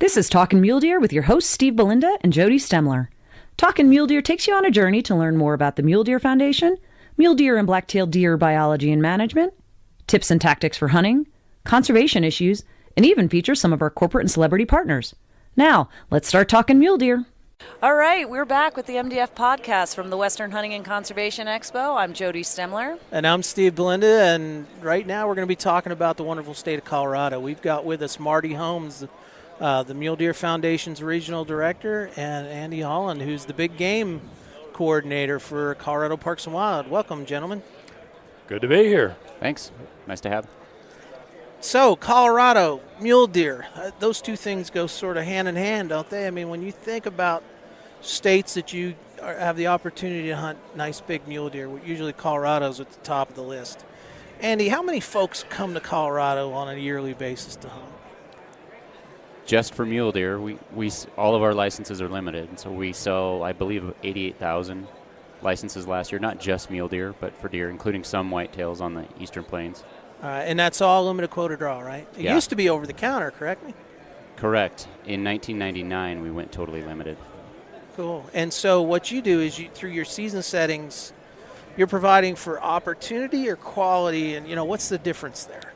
This is Talkin' Mule Deer with your hosts Steve Belinda and Jody Stemler. Talkin' Mule Deer takes you on a journey to learn more about the Mule Deer Foundation, mule deer and black-tailed deer biology and management, tips and tactics for hunting, conservation issues, and even features some of our corporate and celebrity partners. Now, let's start talking mule deer. All right, we're back with the MDF podcast from the Western Hunting and Conservation Expo. I'm Jody Stemler. And I'm Steve Belinda, and right now we're going to be talking about the wonderful state of Colorado. We've got with us Marty Holmes, the Mule Deer Foundation's regional director, and Andy Holland, who's the big game coordinator for Colorado Parks and Wild. Welcome, gentlemen. Good to be here. Thanks. Nice to have. So, Colorado, mule deer, those two things go sort of hand in hand, don't they? I mean, when you think about states that you have the opportunity to hunt nice big mule deer, usually Colorado's at the top of the list. Andy, how many folks come to Colorado on a yearly basis to hunt? Just for mule deer, we all of our licenses are limited, so we sell, I believe, 88,000 licenses last year. Not just mule deer, but for deer, including some whitetails on the eastern plains. And that's all limited quota draw, right? It used to be over the counter, correct me? Correct. In 1999, we went totally limited. Cool. And so what you do is through your season settings, you're providing for opportunity or quality, and what's the difference there?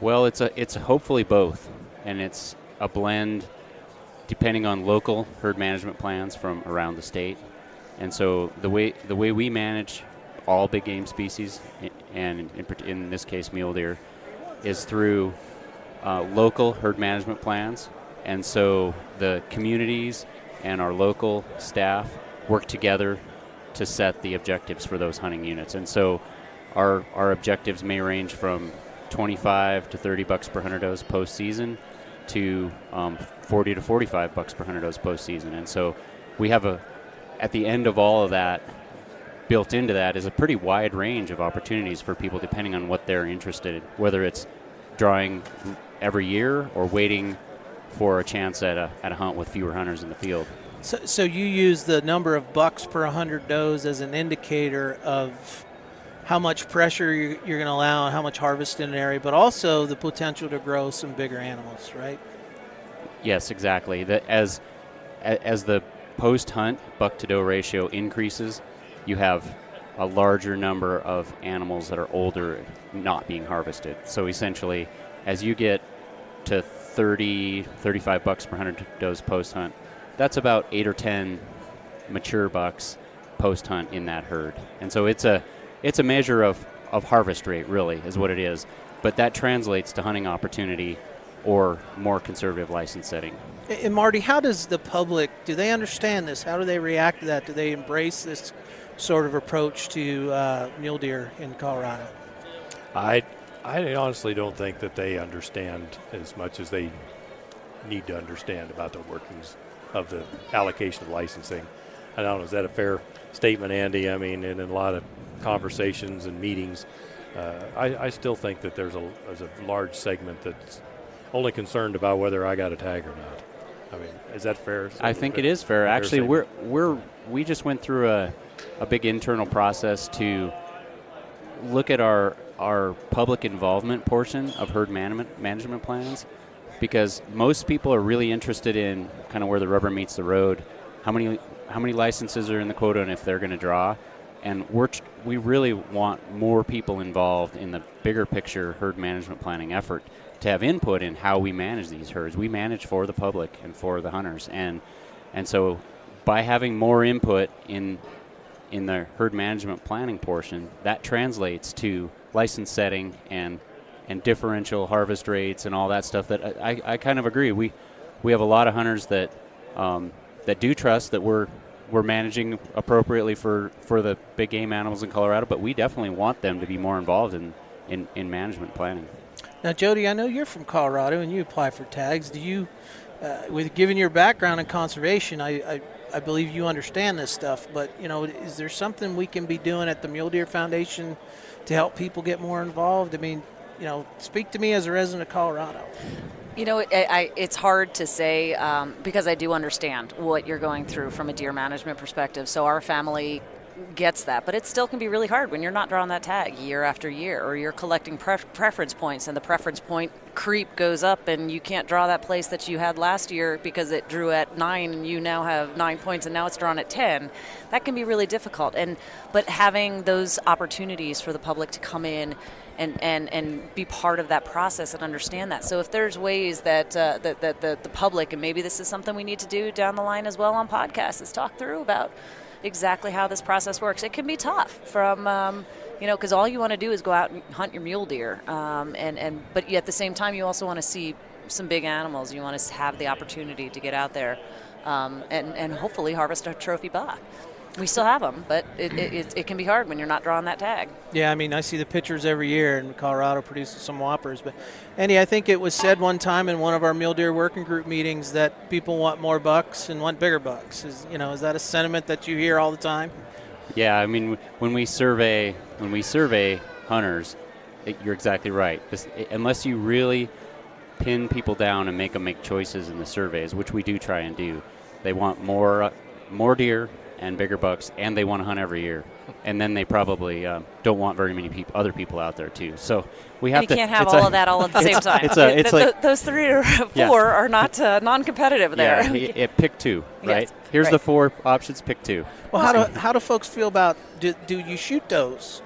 Well, it's hopefully both, and it's a blend depending on local herd management plans from around the state. And so the way we manage all big game species, and in this case mule deer, is through local herd management plans. And so the communities and our local staff work together to set the objectives for those hunting units. And so our objectives may range from $25 to $30 per hunter dose postseason to $40 to $45 per hunter dose postseason. And so we have at the end of all of that, built into that is a pretty wide range of opportunities for people depending on what they're interested in, whether it's drawing every year or waiting for a chance at a hunt with fewer hunters in the field. So you use the number of bucks per 100 does as an indicator of how much pressure you're going to allow and how much harvest in an area, but also the potential to grow some bigger animals, right? Yes, exactly. As the post-hunt buck-to-doe ratio increases, you have a larger number of animals that are older not being harvested. So essentially, as you get to 30, 35 bucks per 100 does post-hunt, that's about 8 or 10 mature bucks post-hunt in that herd. And so it's a measure of harvest rate, really, is what it is. But that translates to hunting opportunity or more conservative license setting. And Marty, how does the public, do they understand this? How do they react to that? Do they embrace this sort of approach to mule deer in Colorado? I honestly don't think that they understand as much as they need to understand about the workings of the allocation of licensing. I don't know, is that a fair statement, Andy? I mean, in a lot of conversations and meetings, I still think that there's a large segment that's only concerned about whether I got a tag or not. I mean, is that fair? I think it is fair. Actually, we just went through a big internal process to look at our public involvement portion of herd management plans, because most people are really interested in kind of where the rubber meets the road, how many licenses are in the quota and if they're going to draw. And we really want more people involved in the bigger picture herd management planning effort to have input in how we manage these herds. We manage for the public and for the hunters. And so by having more input in the herd management planning portion, that translates to license setting and differential harvest rates and all that stuff that I kind of agree. We have a lot of hunters that do trust that we're managing appropriately for the big game animals in Colorado, but we definitely want them to be more involved in management planning. Now, Jody, I know you're from Colorado and you apply for tags. Do you, given your background in conservation, I believe you understand this stuff, but, is there something we can be doing at the Mule Deer Foundation to help people get more involved? I mean, speak to me as a resident of Colorado. It's hard to say because I do understand what you're going through from a deer management perspective. So our family gets that, but it still can be really hard when you're not drawing that tag year after year, or you're collecting preference points, and the preference point creep goes up and you can't draw that place that you had last year because it drew at 9 and you now have 9 points and now it's drawn at 10. That can be really difficult. But having those opportunities for the public to come in and be part of that process and understand that. So if there's ways that the public, and maybe this is something we need to do down the line as well on podcasts, is talk through about exactly how this process works. It can be tough from, because all you want to do is go out and hunt your mule deer. But at the same time, you also want to see some big animals. You want to have the opportunity to get out there and hopefully harvest a trophy buck. We still have them, but it can be hard when you're not drawing that tag. Yeah, I mean, I see the pictures every year, and Colorado produces some whoppers. But, Andy, I think it was said one time in one of our mule deer working group meetings that people want more bucks and want bigger bucks. Is that a sentiment that you hear all the time? Yeah, I mean, when we survey hunters, you're exactly right. Unless you really pin people down and make them make choices in the surveys, which we do try and do, they want more deer and bigger bucks, and they want to hunt every year. And then they probably don't want very many other people out there too. So we have you can't have all of that all at the same time. It's like those 3 or 4 are not non-competitive there. Yeah, pick 2, right? Yes, Here's right. the 4 options. Pick 2. Well, how do folks feel about do you shoot those?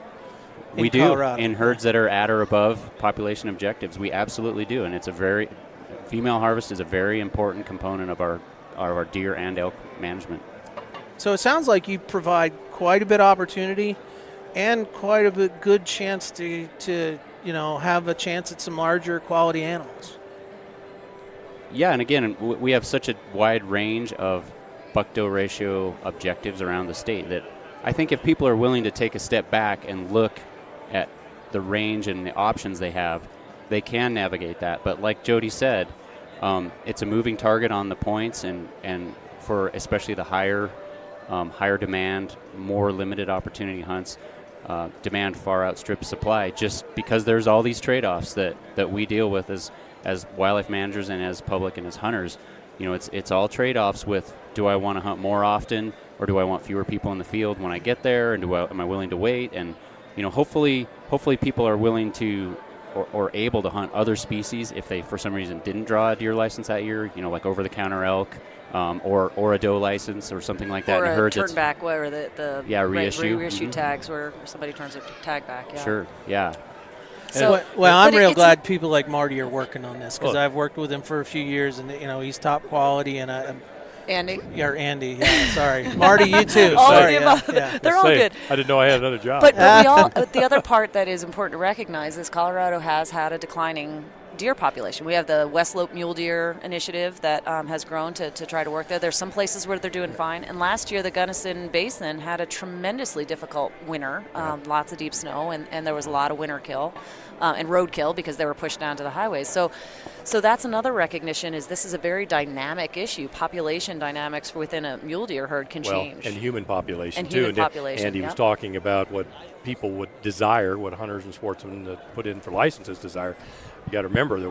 We do Colorado? in herds that are at or above population objectives. We absolutely do, and female harvest is a very important component of our deer and elk management. So it sounds like you provide quite a bit of opportunity and quite a bit good chance to have a chance at some larger quality animals. Yeah, and again, we have such a wide range of buck-doe ratio objectives around the state that I think if people are willing to take a step back and look at the range and the options they have, they can navigate that. But like Jody said, it's a moving target on the points, and for especially the higher demand, more limited opportunity hunts, demand far outstrips supply, just because there's all these trade-offs that we deal with as wildlife managers and as public and as hunters. It's all trade-offs with, do I want to hunt more often, or do I want fewer people in the field when I get there, and am I willing to wait? And hopefully people are willing to or able to hunt other species if they for some reason didn't draw a deer license that year, like over-the-counter elk, or a doe license or something like that. Or a turn back, where the reissue tags where somebody turns a tag back. Yeah. Sure, yeah. So, I'm real glad people like Marty are working on this, because I've worked with him for a few years, and he's top quality. And Andy. Yeah, Andy. Yeah, sorry, Marty. You too. All sorry. of them. Yeah. They're all good. I didn't know I had another job. But the other part that is important to recognize is Colorado has had a declining deer population. We have the West Slope Mule Deer Initiative that has grown to try to work there. There's some places where they're doing fine. And last year, the Gunnison Basin had a tremendously difficult winter, lots of deep snow, and there was a lot of winter kill and road kill because they were pushed down to the highways. So that's another recognition, is this is a very dynamic issue. Population dynamics within a mule deer herd can change. And human population, and too. Human population, Andy was talking about what people would desire, what hunters and sportsmen that put in for licenses desire. You got to remember that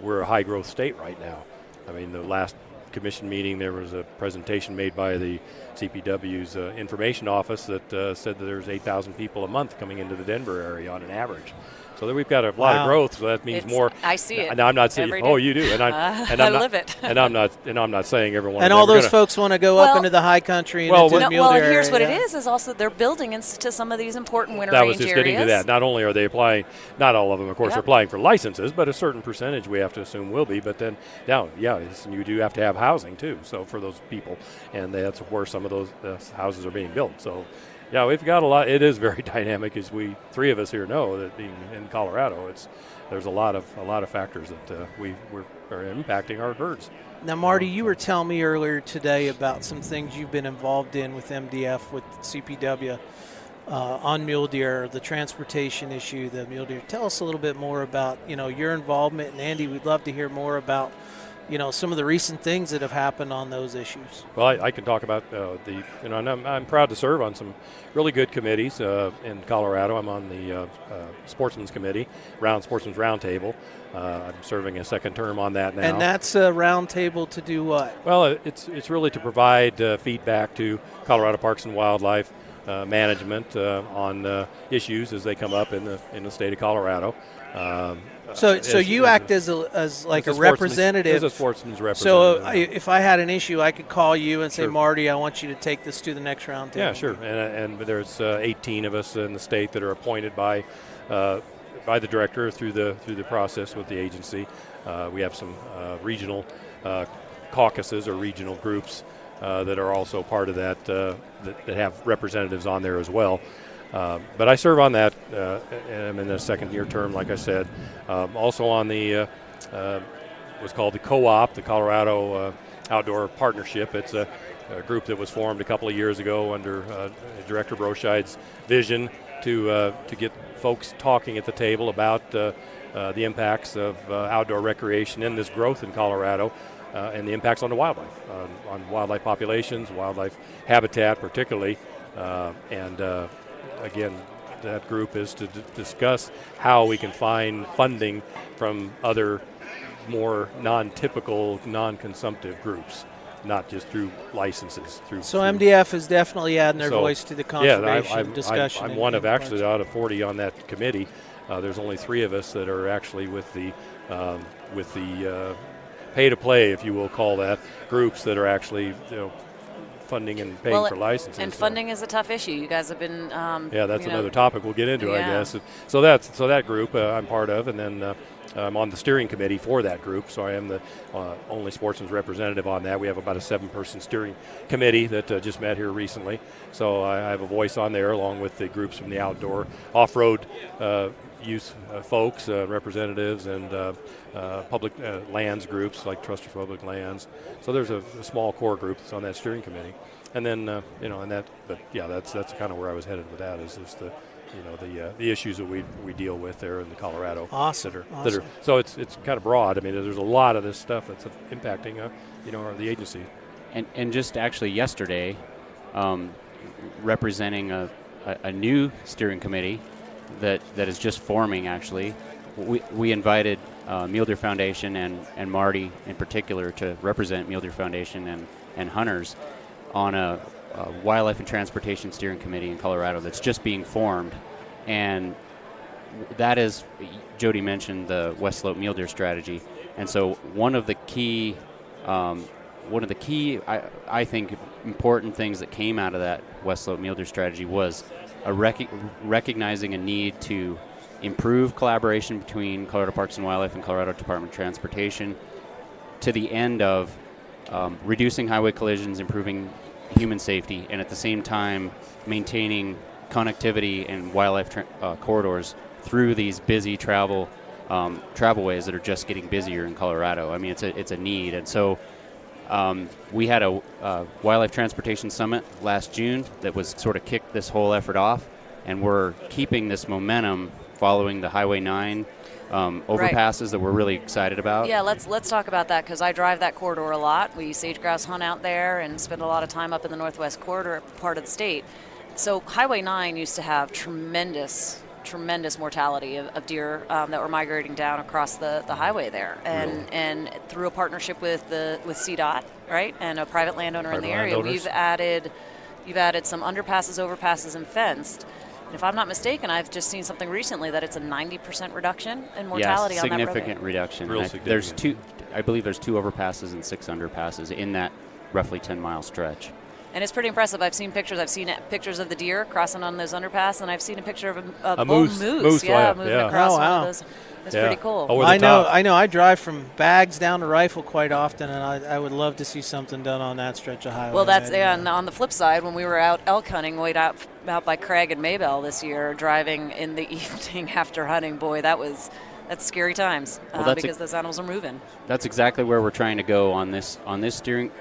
we're a high growth state right now. I mean, the last commission meeting, there was a presentation made by the CPW's information office that said that there's 8,000 people a month coming into the Denver area on an average. So that we've got a lot of growth. So that means more. I see it. And I'm not saying, oh, you do, and I live it. And I'm not saying everyone. And all those folks want to go up into the high country and into the mule deer area. Here's what it is also they're building into some of these important winter range areas. That was just getting to that. Not only are they applying, not all of them, of course, are applying for licenses, but a certain percentage we have to assume will be. But then, you do have to have housing too. So for those people, and that's where some of those houses are being built. So. Yeah, we've got a lot. It is very dynamic, as we three of us here know, that being in Colorado, there's a lot of factors that we're impacting our herds. Now, Marty, you were telling me earlier today about some things you've been involved in with MDF, with CPW, on mule deer, the transportation issue, the mule deer. Tell us a little bit more about your involvement, and Andy, we'd love to hear more about some of the recent things that have happened on those issues. Well, I can talk about and I'm proud to serve on some really good committees in Colorado. I'm on the Sportsman's Committee, Sportsman's Roundtable. I'm serving a second term on that now. And that's a roundtable to do what? Well, it's really to provide feedback to Colorado Parks and Wildlife management on issues as they come up in the state of Colorado. So you act as like a representative. As a sportsman's representative. So if I had an issue, I could call you and say, Sure. Marty, I want you to take this to the next round table. Yeah, sure. And there's 18 of us in the state that are appointed by the director through the process with the agency. We have some regional caucuses or regional groups that are also part of that have representatives on there as well. But I serve on that, and I'm in the second-year term, like I said. Also on the what's called the co-op, the Colorado Outdoor Partnership. It's a group that was formed a couple of years ago under Director Broscheid's vision to get folks talking at the table about the impacts of outdoor recreation and this growth in Colorado. And the impacts on the wildlife, on wildlife populations, wildlife habitat particularly. Again, that group is to discuss how we can find funding from other more non-typical, non-consumptive groups, not just through licenses. So MDF is definitely adding their voice to the conservation discussion. I'm one of actually out of 40 on that committee. There's only 3 of us that are actually with the pay-to-play, if you will call that, groups that are actually funding and paying for licenses. And funding is a tough issue. You guys have been that's another topic we'll get into, I guess. So that group I'm part of, and then I'm on the steering committee for that group, so I am the only sportsman's representative on that. We have about a 7-person steering committee that just met here recently, so I have a voice on there along with the groups from the outdoor off-road use folks, representatives, and public lands groups like Trust for Public Lands. So there's a small core group that's on that steering committee, and then that's kind of where I was headed with that. Is the issues that we deal with there in the Colorado. Awesome. So it's kind of broad. I mean, there's a lot of this stuff that's impacting the agency. And just actually yesterday, representing a new steering committee that is just forming, actually. We invited Mule Deer Foundation and Marty in particular to represent Mule Deer Foundation and hunters on a Wildlife and Transportation Steering Committee in Colorado that's just being formed. And that is, Jody mentioned the West Slope Mule Deer strategy. And so one of the key, I think, important things that came out of that West Slope Mule Deer strategy was recognizing a need to improve collaboration between Colorado Parks and Wildlife and Colorado Department of Transportation to the end of reducing highway collisions, improving human safety, and at the same time maintaining connectivity and wildlife corridors through these busy travelways that are just getting busier in Colorado. I mean, it's a need. And so we had a Wildlife Transportation Summit last June that was sort of kicked this whole effort off, and we're keeping this momentum following the Highway 9 overpasses that we're really excited about. Yeah, let's talk about that, because I drive that corridor a lot. We sage-grouse hunt out there and spend a lot of time up in the Northwest corridor part of the state. So Highway 9 used to have tremendous mortality of deer that were migrating down across the highway there, and through a partnership with CDOT, right, and a private landowner in the area, you've added some underpasses, overpasses, and fenced. And if I'm not mistaken, I've just seen something recently that it's a 90% reduction in mortality on that road. Significant reduction. There's I believe there's 2 overpasses and 6 underpasses in that roughly 10-mile stretch. And it's pretty impressive. I've seen pictures. I've seen pictures of the deer crossing on those underpass, and I've seen a picture of a moose. Moving across one of those. It's pretty cool. I know. I drive from Bags down to Rifle quite often, and I would love to see something done on that stretch of highway. Well, and on the flip side, when we were out elk hunting way out by Craig and Maybell this year, driving in the evening after hunting, boy, that's scary times because those animals are moving. That's exactly where we're trying to go on this steering.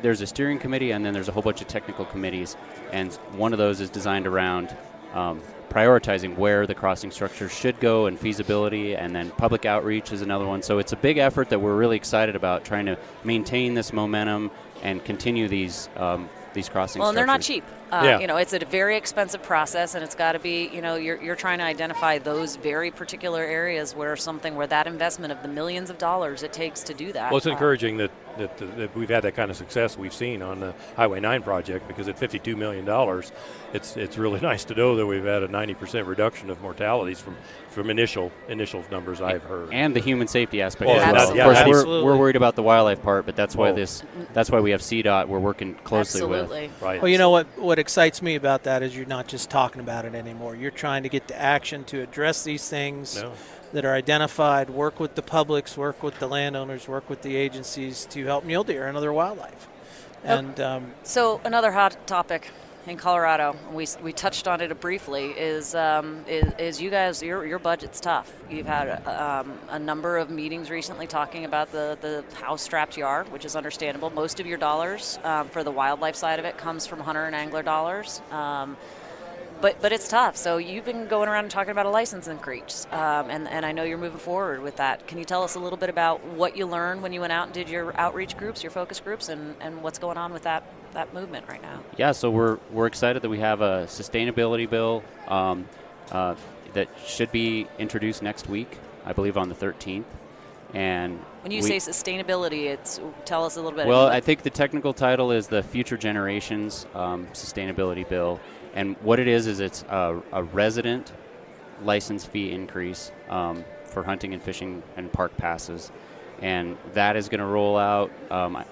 There's a steering committee, and then there's a whole bunch of technical committees, and one of those is designed around prioritizing where the crossing structure should go and feasibility, and then public outreach is another one. So it's a big effort that we're really excited about, trying to maintain this momentum and continue these these crossing Well, and they're not structures. cheap. Yeah. It's a very expensive process, and it's got to be, you're trying to identify those very particular areas where that investment of the millions of dollars it takes to do that. Well, it's encouraging that we've had that kind of success we've seen on the Highway 9 project, because at $52 million, it's really nice to know that we've had a 90% reduction of mortalities from initial numbers I've heard. And the human safety aspect Well, as well. absolutely. Of course, Absolutely. we're worried about the wildlife part, but that's why Well, that's why we have CDOT. We're working closely Absolutely. with. Right. Well, you know what excites me about that is you're not just talking about it anymore. You're trying to get to action to address these things No. that are identified, work with the publics, work with the landowners, work with the agencies to help mule deer and other wildlife. And So another hot topic in Colorado, we touched on it briefly, is you guys, your budget's tough. You've had a number of meetings recently talking about the house-strapped yard, which is understandable. Most of your dollars for the wildlife side of it comes from hunter and angler dollars. But it's tough. So you've been going around and talking about a license increase, and I know you're moving forward with that. Can you tell us a little bit about what you learned when you went out and did your outreach groups, your focus groups, and what's going on with that movement right now? Yeah, so we're excited that we have a sustainability bill that should be introduced next week, I believe on the 13th. And When you say sustainability, tell us a little bit. well, I think the technical title is the Future Generations Sustainability Bill. And what it is it's a resident license fee increase for hunting and fishing and park passes. And that is going to roll out,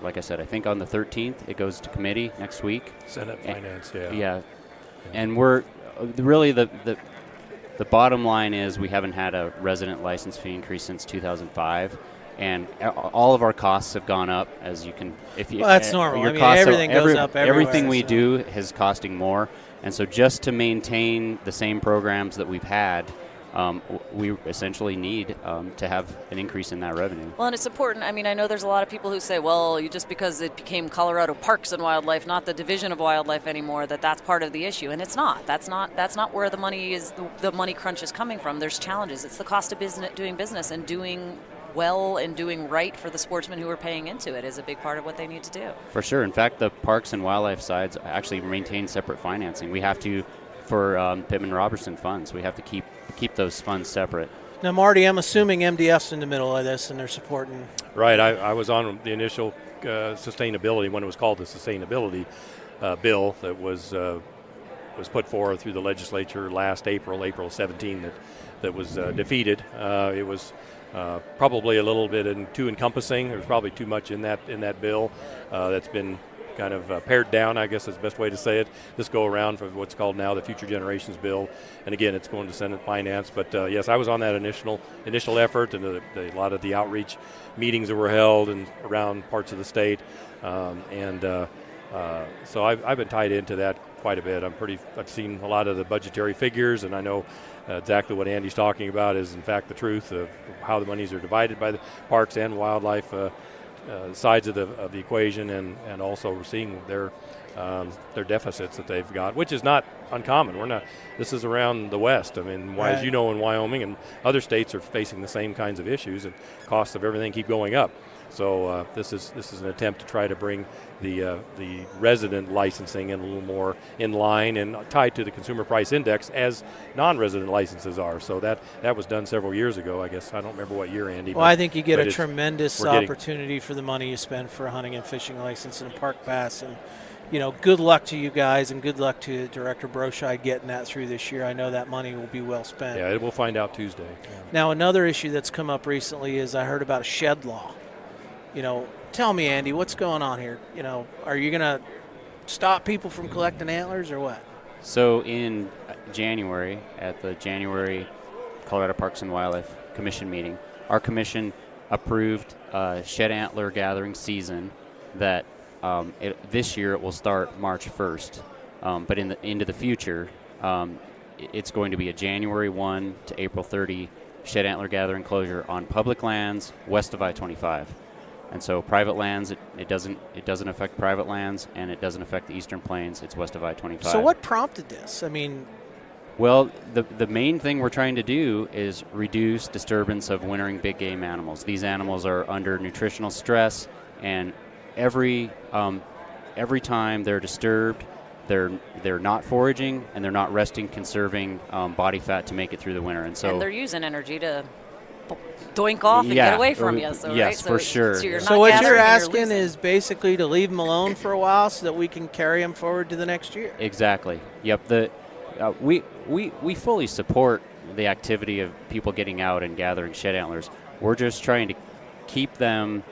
like I said, I think on the 13th. It goes to committee next week. Senate Finance, Yeah. And we're really the bottom line is we haven't had a resident license fee increase since 2005. And all of our costs have gone up, as you can. Well, that's normal. Your I mean, costs everything goes up everywhere, Everything we so. do is costing more, and so just to maintain the same programs that we've had, we essentially need to have an increase in that revenue. Well, and it's important. I mean, I know there's a lot of people who say, well, just because it became Colorado Parks and Wildlife, not the Division of Wildlife anymore, that's part of the issue. And it's not. That's not where the money is. The money crunch is coming from. There's challenges. It's the cost of doing business and doing well and doing right for the sportsmen who are paying into it is a big part of what they need to do. For sure. In fact, the parks and wildlife sides actually maintain separate financing. We have to, for Pittman Robertson funds, we have to keep those funds separate. now, Marty, I'm assuming MDF's in the middle of this and they're supporting. Right. I was on the initial sustainability, when it was called the sustainability bill that was put forward through the legislature last April 17, that was defeated. It was probably a little bit too encompassing. There's probably too much in that bill that's been kind of pared down, I guess is the best way to say it. This go around for what's called now the Future Generations Bill, and again, it's going to Senate Finance. But yes, I was on that initial effort, and a lot of the outreach meetings that were held and around parts of the state, so I've been tied into that quite a bit. I've seen a lot of the budgetary figures, and I know exactly what Andy's talking about is in fact the truth of how the monies are divided by the parks and wildlife sides of the equation, and also we're seeing their deficits that they've got, which is not uncommon. This is around the West. I mean, Right. as you know, in Wyoming and other states are facing the same kinds of issues, and costs of everything keep going up. So this is an attempt to try to bring the resident licensing in a little more in line and tied to the consumer price index as non-resident licenses are. So that was done several years ago. I guess I don't remember what year, Andy. Well, I think you get but a tremendous we're getting- opportunity for the money you spend for a hunting and fishing license and a park pass. And, good luck to you guys, and good luck to Director Broscheid getting that through this year. I know that money will be well spent. Yeah, we'll find out Tuesday. Yeah. Now, another issue that's come up recently is I heard about a shed law. Tell me, Andy, what's going on here? Are you going to stop people from collecting antlers or what? So in January, at the January Colorado Parks and Wildlife Commission meeting, our commission approved a shed antler gathering season that this year it will start March 1st. But into the future, it's going to be a January 1 to April 30 shed antler gathering closure on public lands west of I-25. And so private lands, it doesn't affect private lands, and it doesn't affect the Eastern Plains. It's west of I-25. So what prompted this? I mean, well, the main thing we're trying to do is reduce disturbance of wintering big game animals. These animals are under nutritional stress, and every every time they're disturbed, they're not foraging and they're not resting, conserving body fat to make it through the winter. And they're using energy to doink off and get away from you. So, yes, right? for sure. So what you're asking is basically to leave them alone for a while so that we can carry them forward to the next year. Exactly. Yep. We fully support the activity of people getting out and gathering shed antlers. We're just trying to keep them.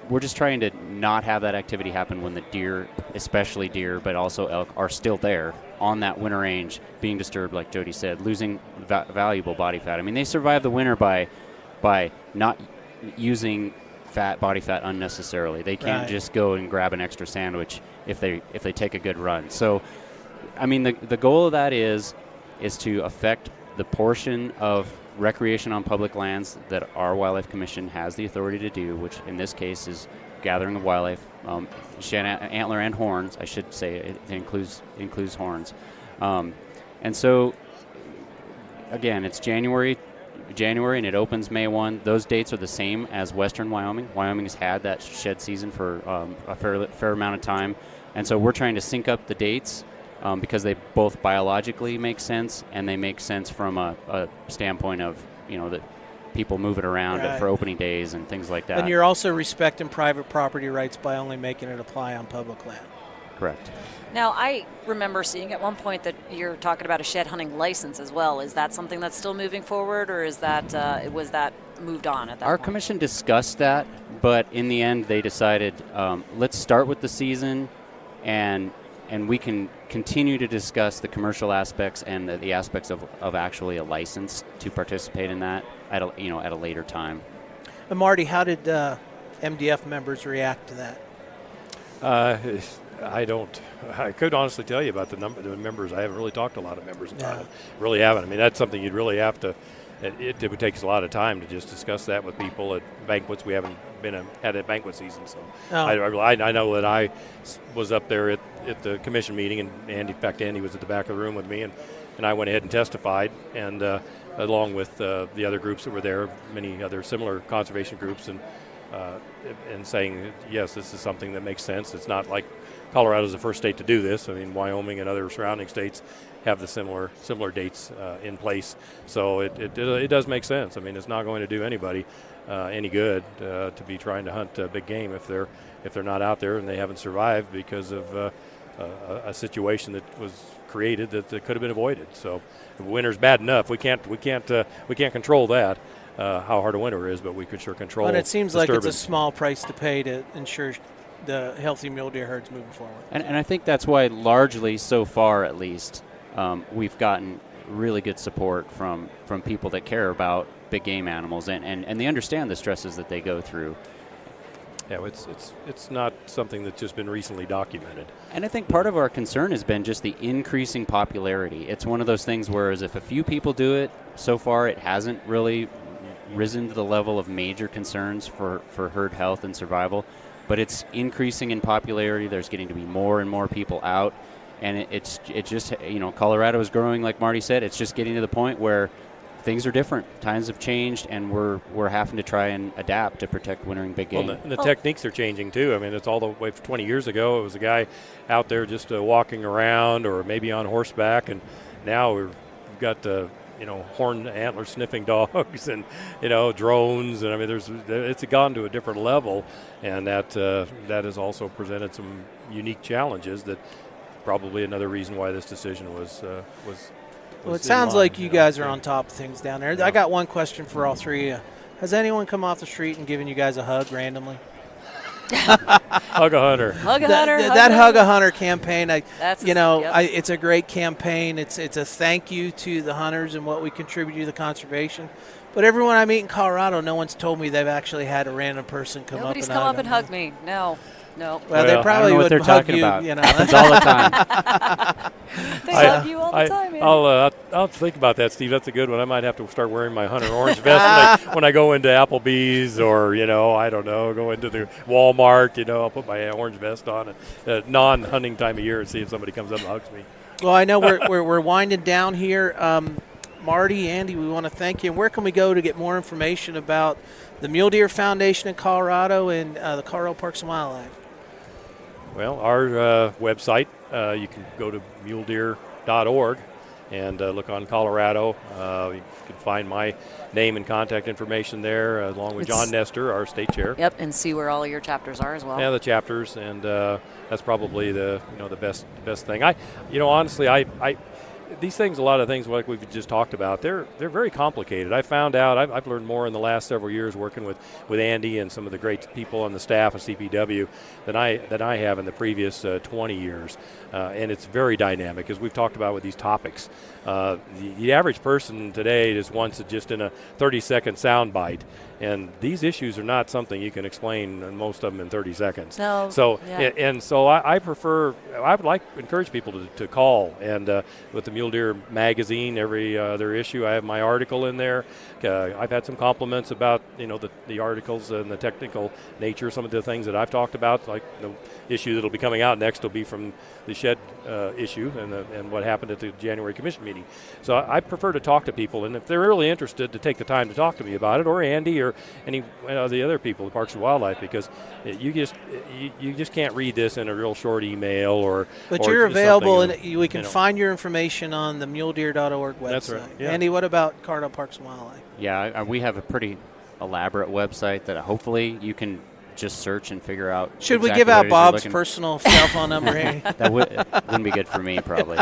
We're just trying to not have that activity happen when the deer, especially deer, but also elk, are still there on that winter range, being disturbed, like Jody said, losing valuable body fat. I mean, they survive the winter by not using body fat unnecessarily. They can't just go and grab an extra sandwich if they take a good run. So, I mean, the goal of that is to affect the portion of recreation on public lands that our Wildlife Commission has the authority to do, which in this case is gathering of wildlife, antler and horns. I should say it includes horns. And so, again, it's January, and it opens May 1. Those dates are the same as Western Wyoming. Wyoming has had that shed season for a fair amount of time, and so we're trying to sync up the dates. Because they both biologically make sense, and they make sense from a standpoint of, that people move it around for opening days and things like that. And you're also respecting private property rights by only making it apply on public land. Correct. Now, I remember seeing at one point that you're talking about a shed hunting license as well. Is that something that's still moving forward, or is that was that moved on at that Our point? commission discussed that, but in the end they decided, let's start with the season, and we can continue to discuss the commercial aspects and the aspects of actually a license to participate in that at a later time. And Marty, how did MDF members react to that? I could honestly tell you about the number of members. I haven't really talked to a lot of members about it. Really haven't. I mean, that's something you'd really have to. It would take us a lot of time to just discuss that with people at banquets. We haven't had a banquet season, so I know that I was up there at the commission meeting, and in fact, Andy was at the back of the room with me, and I went ahead and testified, and along with the other groups that were there, many other similar conservation groups, and saying, yes, this is something that makes sense. It's not like Colorado's the first state to do this. I mean, Wyoming and other surrounding states have the similar dates in place. So it does make sense. I mean, it's not going to do anybody any good to be trying to hunt big game if they're not out there and they haven't survived because of a situation that was created that could have been avoided. So the winter's bad enough. We can't control that. How hard a winter is, but we could sure control. But it seems like it's a small price to pay to ensure the healthy mule deer herds moving forward. And I think that's why largely so far at least we've gotten really good support from people that care about big game animals and they understand the stresses that they go through. Yeah, it's not something that's just been recently documented. And I think part of our concern has been just the increasing popularity. It's one of those things where if a few people do it, so far it hasn't really risen to the level of major concerns for herd health and survival. But it's increasing in popularity. There's getting to be more and more people out, and it just Colorado is growing, like Marty said. It's just getting to the point where things are different. Times have changed, and we're having to try and adapt to protect wintering big game. Well, the techniques are changing too. I mean, it's all the way from 20 years ago. It was a guy out there just walking around, or maybe on horseback, and now we've got horned antler sniffing dogs and drones, and I mean it's gone to a different level, and that has also presented some unique challenges. That probably another reason why this decision was. Well, it sounds like you guys are on top of things down there. Yeah. I got one question for all three of you. Has anyone come off the street and given you guys a hug randomly? Hug a hunter. Hug a hunter. That Hug a Hunter campaign, yep. It's a great campaign. It's a thank you to the hunters and what we contribute to the conservation. But everyone I meet in Colorado, no one's told me they've actually had a random person come Nobody's up and hug me. No. Well, they probably would hug you. About. Happens all the time. They hug you all the time. Man. I'll think about that, Steve. That's a good one. I might have to start wearing my hunter orange vest when I go into Applebee's, or I don't know, go into the Walmart. I'll put my orange vest on at non-hunting time of year and see if somebody comes up and hugs me. Well, I know we're winding down here. Marty, Andy, we want to thank you. And where can we go to get more information about the Mule Deer Foundation in Colorado and the Colorado Parks and Wildlife? Well, our website, you can go to muledeer.org and look on Colorado. You can find my name and contact information there, along with John Nestor, our state chair. Yep, and see where all of your chapters are as well. Yeah, the chapters, and that's probably the best thing. Honestly, these things, a lot of things like we've just talked about, they're very complicated. I found out, I've learned more in the last several years working with Andy and some of the great people on the staff of CPW than I have in the previous 20 years. And it's very dynamic, as we've talked about with these topics. The average person today just wants it just in a 30-second sound bite. And these issues are not something you can explain, most of them, in 30 seconds. No. So, yeah. so I would encourage people to call. And with the Mule Deer magazine, every other issue, I have my article in there. I've had some compliments about, the articles and the technical nature of some of the things that I've talked about. Like the issue that'll be coming out next will be from the shed issue and what happened at the January commission meeting. So I prefer to talk to people, and if they're really interested, to take the time to talk to me about it, or Andy, or any of the other people at Parks and Wildlife, because you just can't read this in a real short email But you're available, and we can find your information on the muledeer.org website. That's right. Yeah. Andy, what about Colorado Parks and Wildlife? Yeah, we have a pretty elaborate website that hopefully you can just search and figure out. Should we give out Bob's personal cell phone number here? That wouldn't be good for me, probably.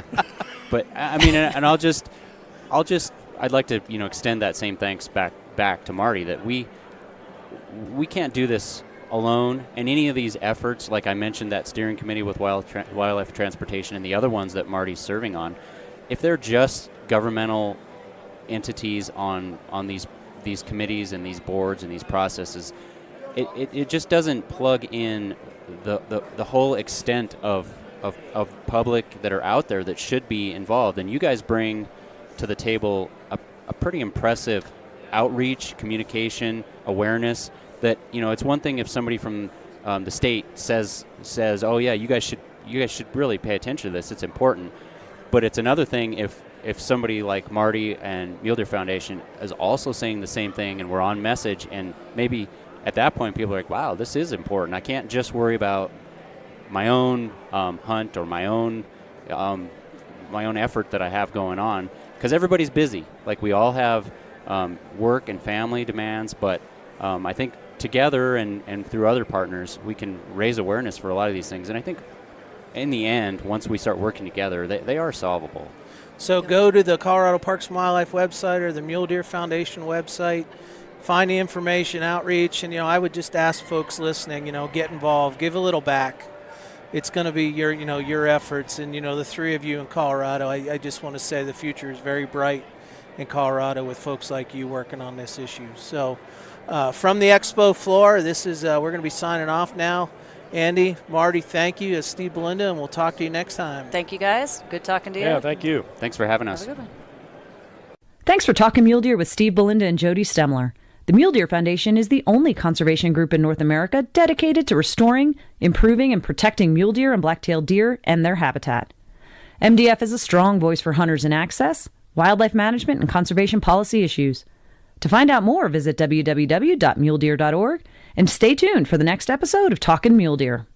But I mean, and I'd like to extend that same thanks back to Marty, that we can't do this alone. And any of these efforts, like I mentioned, that steering committee with wildlife transportation and the other ones that Marty's serving on, if they're just governmental entities on these committees and these boards and these processes, it just doesn't plug in the whole extent of public that are out there that should be involved. And you guys bring to the table a pretty impressive outreach, communication, awareness. That it's one thing if somebody from the state says, oh yeah, you guys should really pay attention to this. It's important. But it's another thing if somebody like Marty and Mule Deer Foundation is also saying the same thing, and we're on message, and maybe at that point people are like, wow, this is important. I can't just worry about my own hunt or my own effort that I have going on, because everybody's busy. Like, we all have work and family demands, but I think together and through other partners, we can raise awareness for a lot of these things. And I think in the end, once we start working together, they are solvable. So go to the Colorado Parks and Wildlife website or the Mule Deer Foundation website, find the information, outreach, and I would just ask folks listening, get involved, give a little back. It's going to be your efforts, and the three of you in Colorado. I just want to say the future is very bright in Colorado with folks like you working on this issue. So from the expo floor, this is we're going to be signing off now. Andy, Marty, thank you. It's Steve Belinda, and we'll talk to you next time. Thank you, guys. Good talking to you. Yeah, thank you. Thanks for having us. Have a good one. Thanks for talking mule deer with Steve Belinda and Jody Stemler. The Mule Deer Foundation is the only conservation group in North America dedicated to restoring, improving, and protecting mule deer and black-tailed deer and their habitat. MDF is a strong voice for hunters in access, wildlife management, and conservation policy issues. To find out more, visit www.muledeer.org and stay tuned for the next episode of Talkin' Mule Deer.